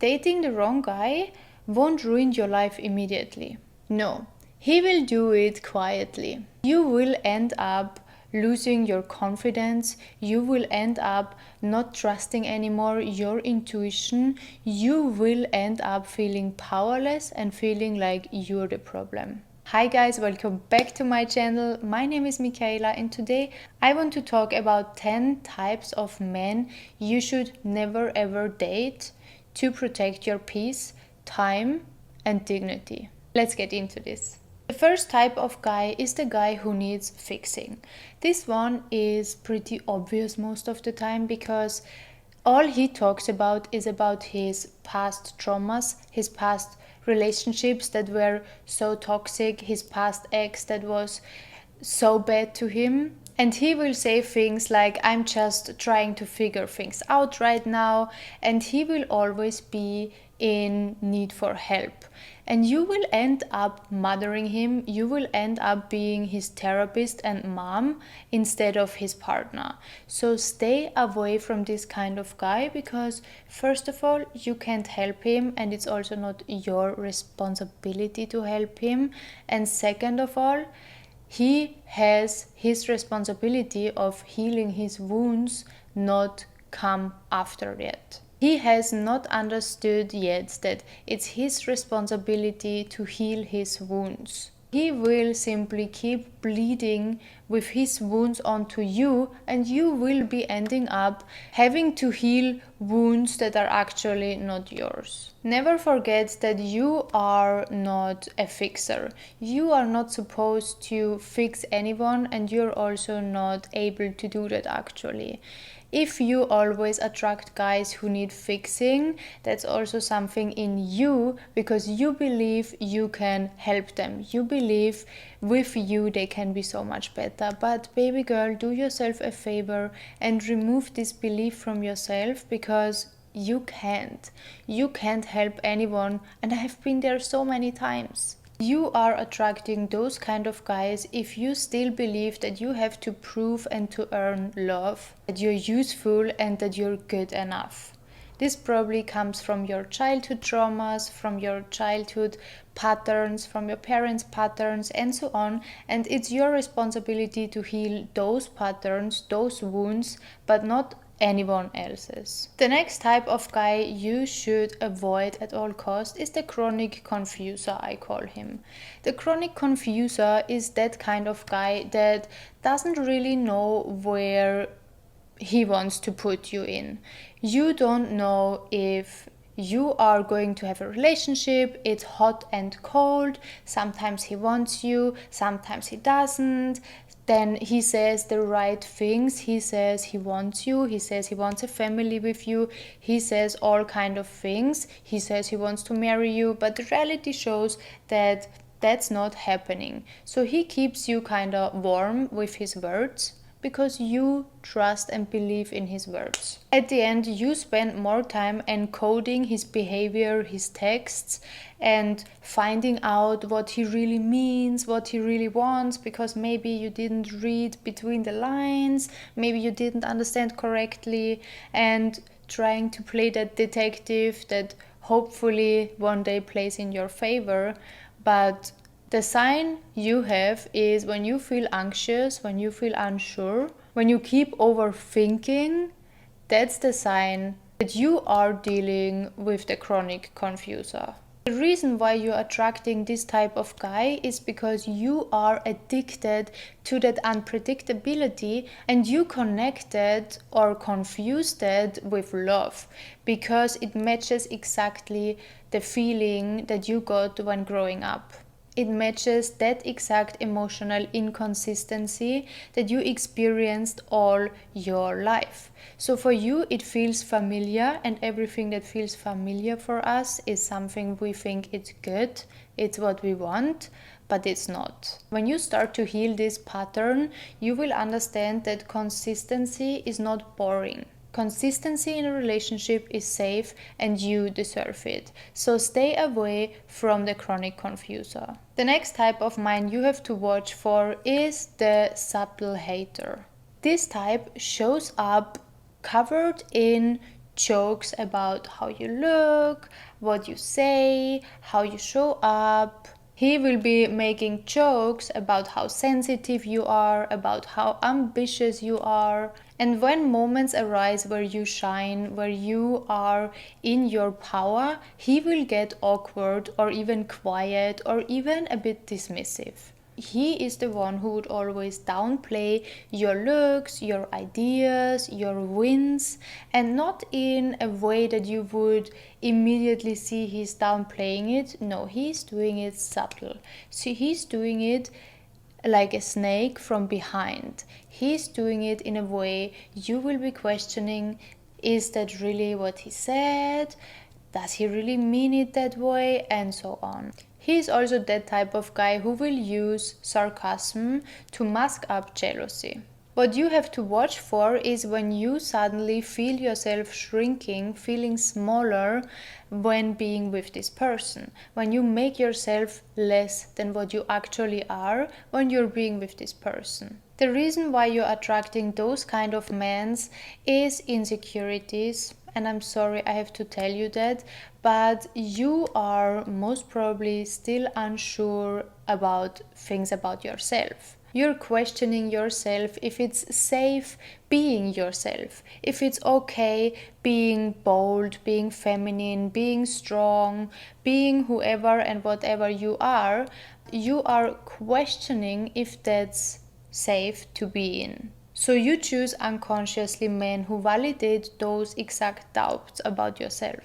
Dating the wrong guy won't ruin your life immediately. No, he will do it quietly. You will end up losing your confidence. You will end up not trusting anymore your intuition. You will end up feeling powerless and feeling like you're the problem. Hi guys, welcome back to my channel. My name is Michaela and today I want to talk about 10 types of men you should never ever date to protect your peace, time and dignity. Let's get into this. The first type of guy is the guy who needs fixing. This one is pretty obvious most of the time because all he talks about is about his past traumas, his past relationships that were so toxic, his past ex that was so bad to him. And he will say things like, I'm just trying to figure things out right now. And he will always be in need for help. And you will end up mothering him. You will end up being his therapist and mom instead of his partner. So stay away from this kind of guy because first of all, you can't help him and it's also not your responsibility to help him. And second of all, he has his responsibility of healing his wounds not come after yet. He has not understood yet that it's his responsibility to heal his wounds. He will simply keep bleeding with his wounds onto you and you will be ending up having to heal wounds that are actually not yours. Never forget that you are not a fixer. You are not supposed to fix anyone and you're also not able to do that actually. If you always attract guys who need fixing, that's also something in you because you believe you can help them. You believe with you they can be so much better. But baby girl, do yourself a favor and remove this belief from yourself because you can't. You can't help anyone and I have been there so many times. You are attracting those kind of guys if you still believe that you have to prove and to earn love, that you're useful and that you're good enough. This probably comes from your childhood traumas, from your childhood patterns, from your parents' patterns and so on. And it's your responsibility to heal those patterns, those wounds, but not anyone else's. The next type of guy you should avoid at all costs is the chronic confuser, I call him. The chronic confuser is that kind of guy that doesn't really know where he wants to put you in. You don't know if you are going to have a relationship, it's hot and cold, sometimes he wants you, sometimes he doesn't. Then he says the right things, he says he wants you, he says he wants a family with you, he says all kind of things, he says he wants to marry you, but the reality shows that that's not happening. So he keeps you kind of warm with his words because you trust and believe in his words. At the end, you spend more time encoding his behavior, his texts, and finding out what he really means, what he really wants, because maybe you didn't read between the lines, maybe you didn't understand correctly, and trying to play that detective that hopefully one day plays in your favor. But the sign you have is when you feel anxious, when you feel unsure, when you keep overthinking, that's the sign that you are dealing with the chronic confuser. The reason why you're attracting this type of guy is because you are addicted to that unpredictability and you connected or confused it with love because it matches exactly the feeling that you got when growing up. It matches that exact emotional inconsistency that you experienced all your life. So for you, it feels familiar, and everything that feels familiar for us is something we think it's good, it's what we want, but it's not. When you start to heal this pattern, you will understand that consistency is not boring. Consistency in a relationship is safe and you deserve it. So stay away from the chronic confuser. The next type of mind you have to watch for is the subtle hater. This type shows up covered in jokes about how you look, what you say, how you show up. He will be making jokes about how sensitive you are, about how ambitious you are. And when moments arise where you shine, where you are in your power, he will get awkward or even quiet or even a bit dismissive. He is the one who would always downplay your looks, your ideas, your wins, and not in a way that you would immediately see he's downplaying it. No, he's doing it subtle. So he's doing it like a snake from behind. He's doing it in a way you will be questioning, is that really what he said? Does he really mean it that way? And so on. He is also that type of guy who will use sarcasm to mask up jealousy. What you have to watch for is when you suddenly feel yourself shrinking, feeling smaller when being with this person. When you make yourself less than what you actually are when you're being with this person. The reason why you're attracting those kind of men is insecurities. And I'm sorry I have to tell you that, but you are most probably still unsure about things about yourself. You're questioning yourself if it's safe being yourself, if it's okay being bold, being feminine, being strong, being whoever and whatever you are. You are questioning if that's safe to be in. So you choose unconsciously men who validate those exact doubts about yourself.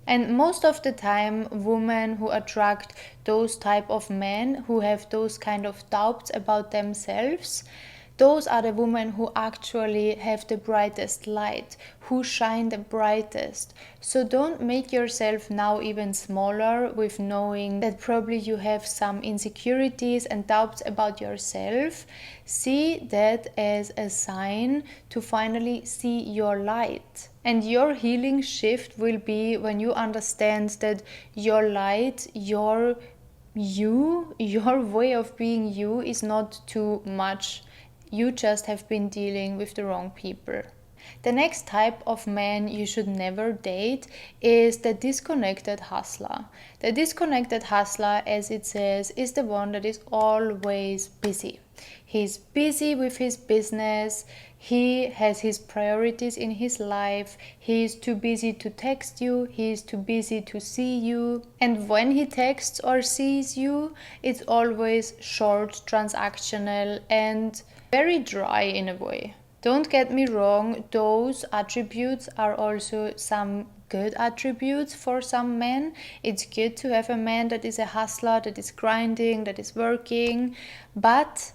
And most of the time, women who attract those type of men who have those kind of doubts about themselves, those are the women who actually have the brightest light, who shine the brightest. So don't make yourself now even smaller with knowing that probably you have some insecurities and doubts about yourself. See that as a sign to finally see your light. And your healing shift will be when you understand that your light, your way of being you is not too much. You just have been dealing with the wrong people. The next type of man you should never date is the disconnected hustler. The disconnected hustler, as it says, is the one that is always busy. He's busy with his business. He has his priorities in his life. He is too busy to text you. He is too busy to see you. And when he texts or sees you, it's always short, transactional, and very dry in a way. Don't get me wrong, those attributes are also some good attributes for some men. It's good to have a man that is a hustler, that is grinding, that is working, but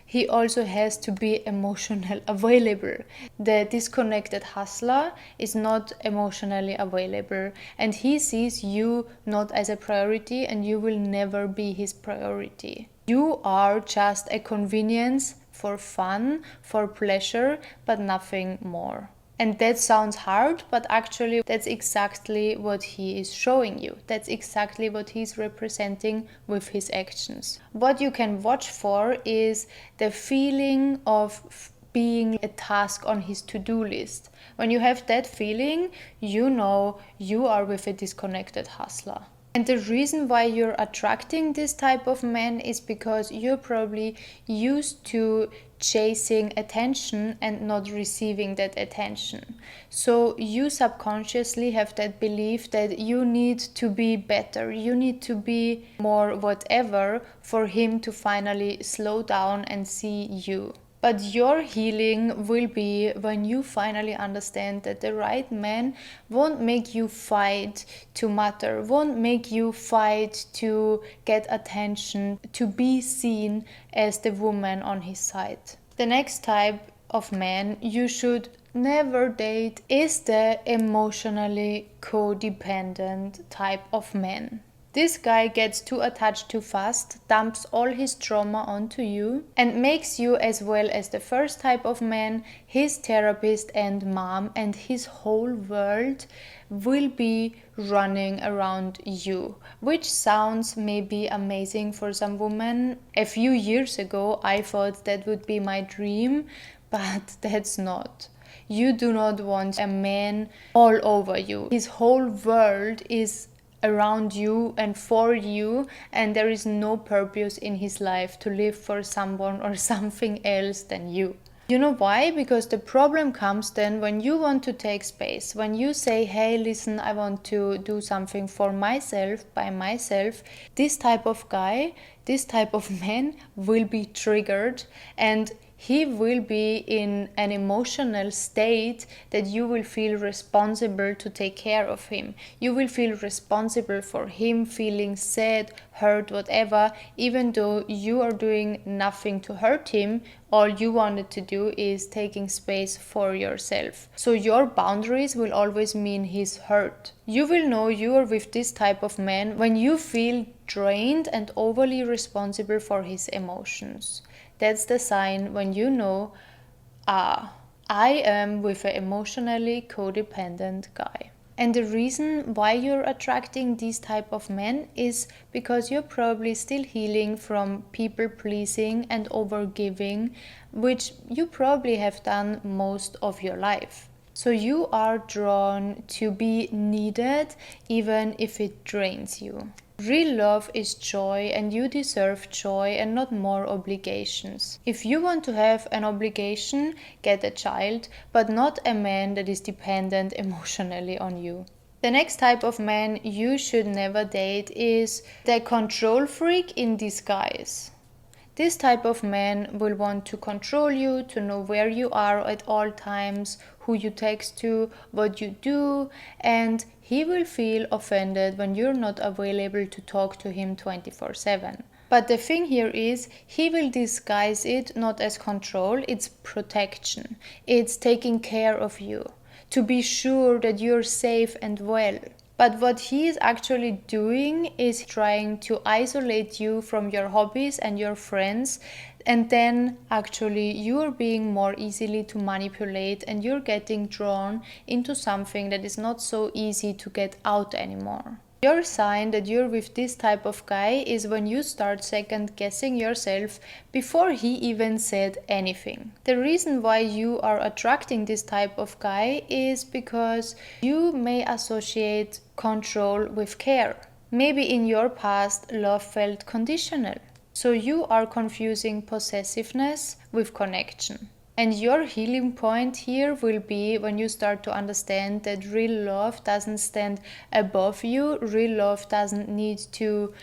he also has to be emotionally available. The disconnected hustler is not emotionally available, and he sees you not as a priority, and you will never be his priority. You are just a convenience for fun, for pleasure, but nothing more. And that sounds hard, but actually that's exactly what he is showing you. That's exactly what he's representing with his actions. What you can watch for is the feeling of being a task on his to-do list. When you have that feeling, you know you are with a disconnected hustler. And the reason why you're attracting this type of man is because you're probably used to chasing attention and not receiving that attention. So you subconsciously have that belief that you need to be better, you need to be more whatever for him to finally slow down and see you. But your healing will be when you finally understand that the right man won't make you fight to matter, won't make you fight to get attention, to be seen as the woman on his side. The next type of man you should never date is the emotionally codependent type of man. This guy gets too attached too fast, dumps all his trauma onto you, and makes you, as well as the first type of man, his therapist and mom, and his whole world will be running around you. Which sounds maybe amazing for some women. A few years ago, I thought that would be my dream, but that's not. You do not want a man all over you. His whole world is around you and for you, and there is no purpose in his life to live for someone or something else than you. You know why? Because the problem comes then when you want to take space. When you say, hey, listen, I want to do something for myself, by myself, this type of guy, this type of man will be triggered, and he will be in an emotional state that you will feel responsible to take care of him. You will feel responsible for him feeling sad, hurt, whatever, even though you are doing nothing to hurt him. All you wanted to do is taking space for yourself. So your boundaries will always mean he's hurt. You will know you are with this type of man when you feel drained and overly responsible for his emotions. That's the sign when you know, I am with an emotionally codependent guy. And the reason why you're attracting these type of men is because you're probably still healing from people pleasing and overgiving, which you probably have done most of your life. So you are drawn to be needed even if it drains you. Real love is joy, and you deserve joy and not more obligations. If you want to have an obligation, get a child, but not a man that is dependent emotionally on you. The next type of man you should never date is the control freak in disguise. This type of man will want to control you, to know where you are at all times, who you text to, what you do, and he will feel offended when you're not available to talk to him 24/7. But the thing here is, he will disguise it not as control, it's protection. It's taking care of you, to be sure that you're safe and well. But what he is actually doing is trying to isolate you from your hobbies and your friends, and then actually you're being more easily to manipulate, and you're getting drawn into something that is not so easy to get out anymore. Your sign that you're with this type of guy is when you start second guessing yourself before he even said anything. The reason why you are attracting this type of guy is because you may associate control with care. Maybe in your past love felt conditional. So you are confusing possessiveness with connection. And your healing point here will be when you start to understand that real love doesn't stand above you, real love doesn't need to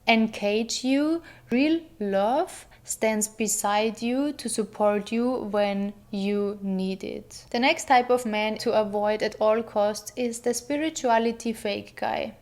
engage you, real love stands beside you to support you when you need it. The next type of man to avoid at all costs is the spirituality fake guy.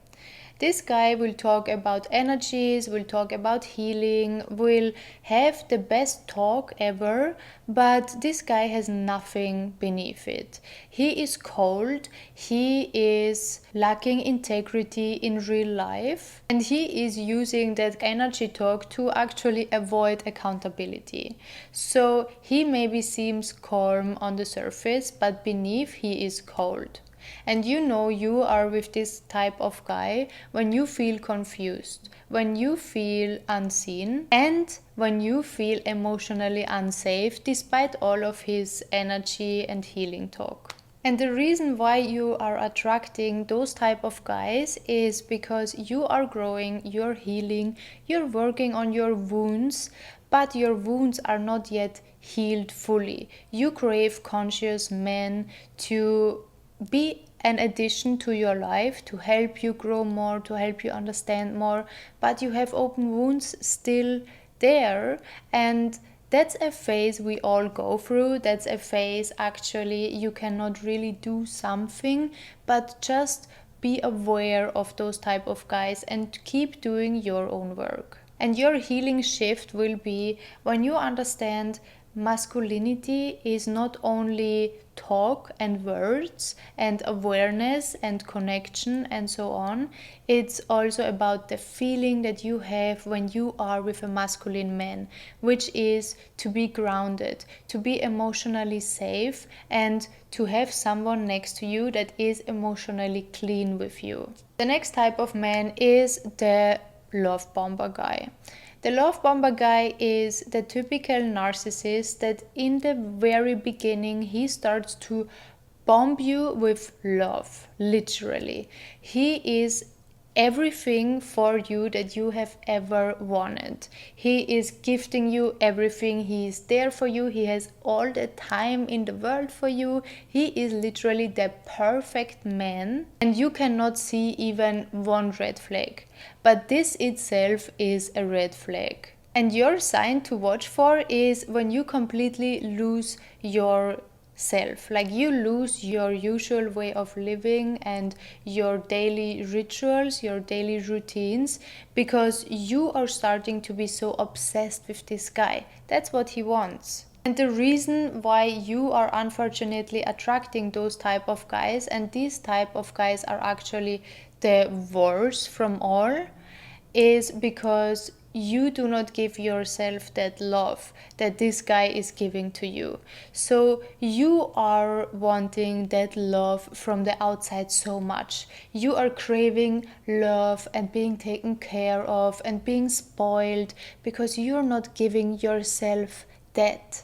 This guy will talk about energies, will talk about healing, will have the best talk ever, but this guy has nothing beneath it. He is cold, he is lacking integrity in real life, and he is using that energy talk to actually avoid accountability. So he maybe seems calm on the surface, but beneath he is cold. And you know you are with this type of guy when you feel confused, when you feel unseen, and when you feel emotionally unsafe despite all of his energy and healing talk. And the reason why you are attracting those type of guys is because you are growing, you're healing, you're working on your wounds, but your wounds are not yet healed fully. You crave conscious men to be an addition to your life, to help you grow more, to help you understand more, but you have open wounds still there, and that's a phase we all go through. That's a phase actually you cannot really do something, but just be aware of those type of guys and keep doing your own work. And your healing shift will be when you understand masculinity is not only talk and words and awareness and connection and so on. It's also about the feeling that you have when you are with a masculine man, which is to be grounded, to be emotionally safe, and to have someone next to you that is emotionally clean with you. The next type of man is the love bomber guy. The love bomber guy is the typical narcissist that in the very beginning he starts to bomb you with love, literally. He is everything for you that you have ever wanted. He is gifting you everything. He is there for you. He has all the time in the world for you. He is literally the perfect man, and you cannot see even one red flag. But this itself is a red flag. And your sign to watch for is when you completely lose your self, like you lose your usual way of living and your daily rituals, your daily routines, because you are starting to be so obsessed with this guy. That's what he wants. And the reason why you are unfortunately attracting those type of guys, and these type of guys are actually the worst from all, is because you do not give yourself that love that this guy is giving to you. So you are wanting that love from the outside so much. You are craving love and being taken care of and being spoiled because you're not giving yourself that.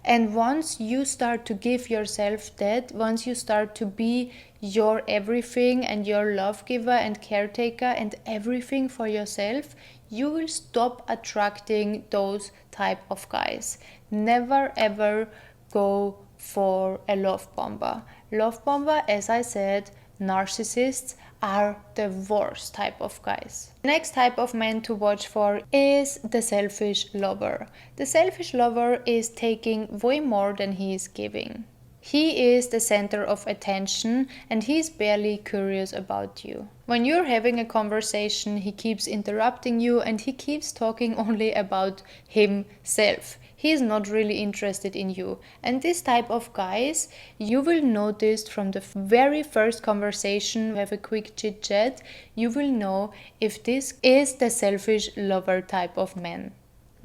And once you start to give yourself that, once you start to be your everything and your love giver and caretaker and everything for yourself, you will stop attracting those type of guys. Never ever go for a love bomber. Love bomber, as I said, narcissists are the worst type of guys. The next type of man to watch for is the selfish lover. The selfish lover is taking way more than he is giving. He is the center of attention and he's barely curious about you. When you're having a conversation, he keeps interrupting you and he keeps talking only about himself. He is not really interested in you. And this type of guys, you will notice from the very first conversation, have a quick chit chat, you will know if this is the selfish lover type of man.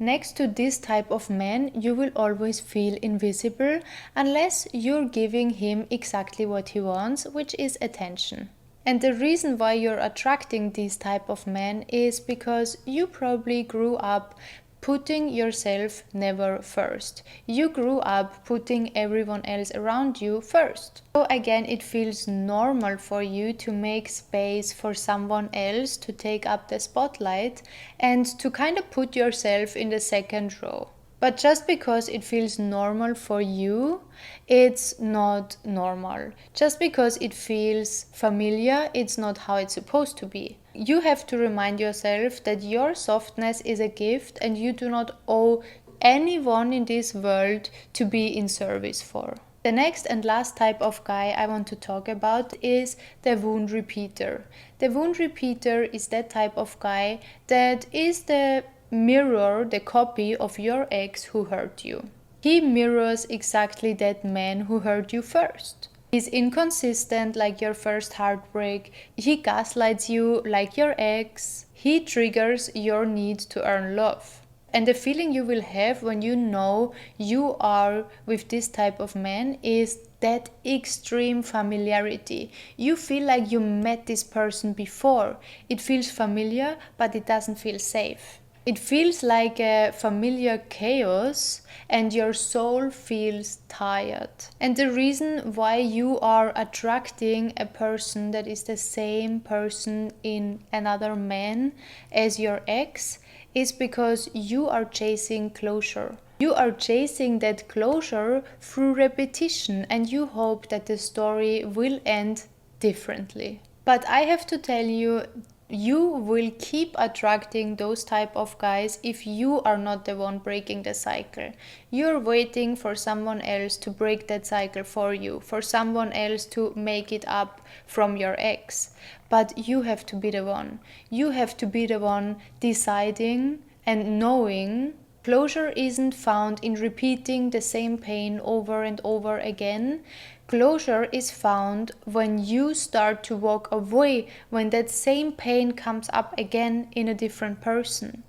Next to this type of man, you will always feel invisible unless you're giving him exactly what he wants, which is attention. And the reason why you're attracting this type of man is because you probably grew up putting yourself never first. You grew up putting everyone else around you first. So again, it feels normal for you to make space for someone else to take up the spotlight and to kind of put yourself in the second row. But just because it feels normal for you, it's not normal. Just because it feels familiar, it's not how it's supposed to be. You have to remind yourself that your softness is a gift and you do not owe anyone in this world to be in service for. The next and last type of guy I want to talk about is the wound repeater. The wound repeater is that type of guy that is the mirror, the copy of your ex who hurt you. He mirrors exactly that man who hurt you first. He's inconsistent like your first heartbreak. He gaslights you like your ex. He triggers your need to earn love. And the feeling you will have when you know you are with this type of man is that extreme familiarity. You feel like you met this person before. It feels familiar, but it doesn't feel safe. It feels like a familiar chaos and your soul feels tired. And the reason why you are attracting a person that is the same person in another man as your ex is because you are chasing closure. You are chasing that closure through repetition and you hope that the story will end differently. But I have to tell you, you will keep attracting those type of guys if you are not the one breaking the cycle. You're waiting for someone else to break that cycle for you, for someone else to make it up from your ex. But you have to be the one. You have to be the one deciding and knowing. Closure isn't found in repeating the same pain over and over again. Closure is found when you start to walk away when that same pain comes up again in a different person.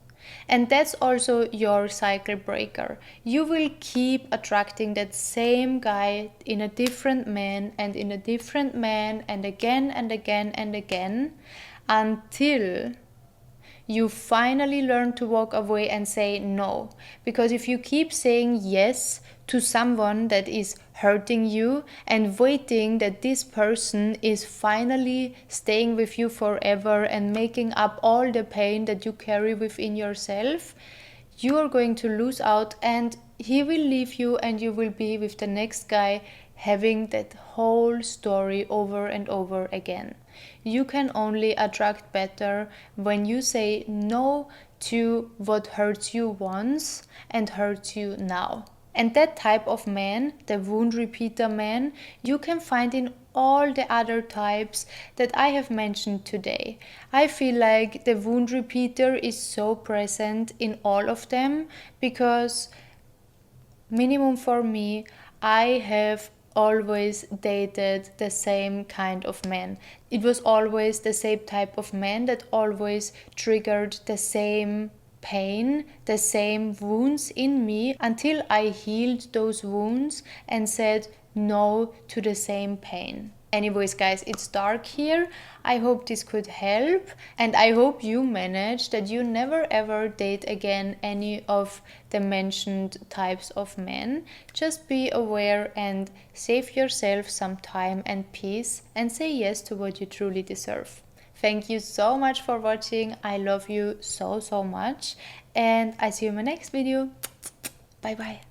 And that's also your cycle breaker. You will keep attracting that same guy in a different man and in a different man and again and again and again until you finally learn to walk away and say no. Because if you keep saying yes to someone that is hurting you and waiting that this person is finally staying with you forever and making up all the pain that you carry within yourself, you are going to lose out, and he will leave you and you will be with the next guy having that whole story over and over again. You can only attract better when you say no to what hurts you once and hurts you now. And that type of man, the wound repeater man, you can find in all the other types that I have mentioned today. I feel like the wound repeater is so present in all of them because, minimum for me, I have always dated the same kind of man. It was always the same type of man that always triggered the same pain, the same wounds in me, until I healed those wounds and said no to the same pain. Anyways, guys, it's dark here. I hope this could help, and I hope you manage that you never ever date again any of the mentioned types of men. Just be aware and save yourself some time and peace and say yes to what you truly deserve. Thank you so much for watching. I love you so much, and I see you in my next video. Bye bye.